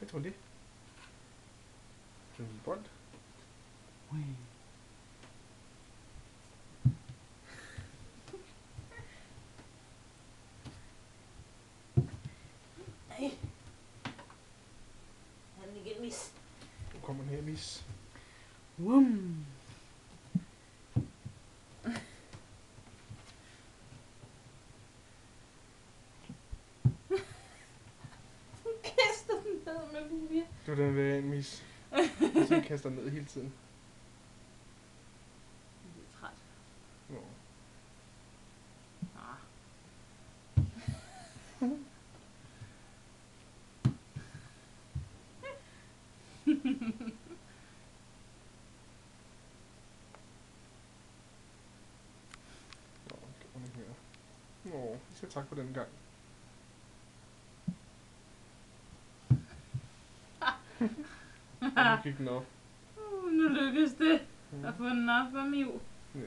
Hej Trolli. En lille bold. Nej. Han igen, mis. Nu kommer den her, mis. Vum. Kaster den ned med Bubia. Du er den ved en mis. Så kaster den ned hele tiden. Det er træt. Nå. Ah. Nå, gjorde den her. Nå, vi skal tak for den gang. Og nu gik den op. Nu lykkedes det at få den op af Miu. Ja.